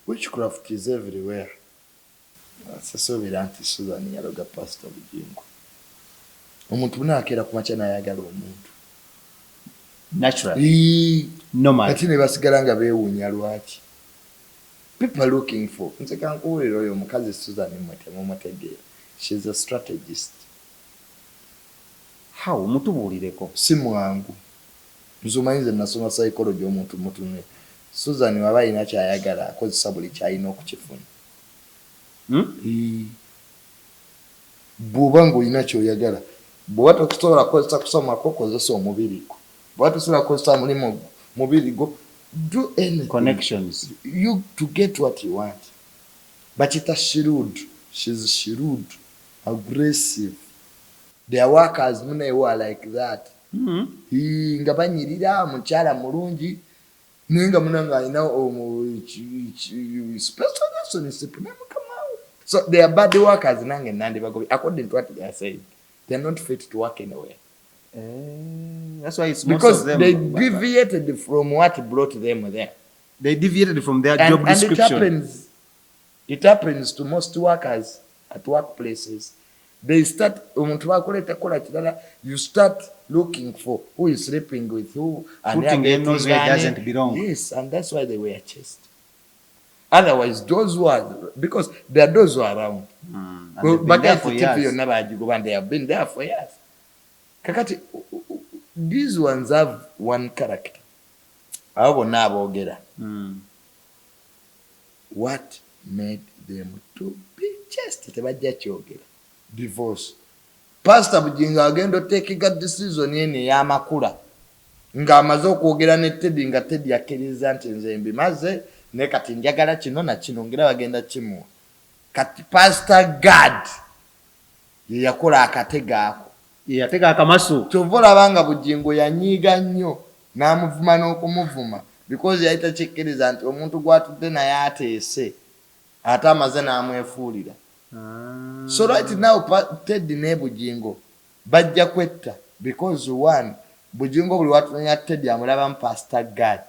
Witchcraft is everywhere. Sasobera nti Susan yaloga Pastor Bugingo. Omuntu nakeera ku macha nayagala omuntu. Naturally. Normal. Ati ne basigala nga beewuunya lwaki. People are looking for. Nze kankuwulira oyo omukazi Susan mumutegeera. She's a strategist. How? Mutubuulireko. Si mwangu. Nzumanyize nasoma psychology omuntu mutune. Susan waba alina kyayagala akozesa buli kyalina okukifuna. Bw'oba ng'olina kyoyagala. Bw'oba tokusobola kukozesa kusoma kwo kozesa omubiri gwo. Bw'oba tosobola kukozesa mulimu mubiri gwo. Do anything. Connections. You to get what you want. But it's shrewd. She's shrewd. Aggressive. Their workers who are like that. Nga banyirira mukyala mulungi ninga munanga alina special relationship namukamao. So they are bad workers nange nandi bagobi according to what they are saying. They are not fit to work anywhere. That's why it's because most of them. They deviated from what brought them there. They deviated from their job description. It happens to most workers at workplaces. They start, you start looking for who is sleeping with who. And putting their nose where it doesn't belong. Yes, and that's why they were chased. Otherwise, those who are, because there are those who are around. But they have been there for years. Kakati, these ones have one character. What made them to be chased? Divorce. Pastor Bugingo agenda taking a decision yene ya makula. Nga amaze okwogera ne Teddy nga Teddy akkiriza nti nze mbimaze ne kati njagala kino na kino ngira bagenda kimu. Kati Pastor God ye yakola akatega ako. Ye yatega akamasu. Tovola banga Bugingo yanyiga nnyo n'amuvuma n'okumuvuma because yayita kikkiriza nti omuntu gwatudde naye ateese ate amaze n'amwefuulira. So right now Teddy ne Bugingo bajja kwetta because one Bugingo buli watu ya Teddy amulaba Pastor God.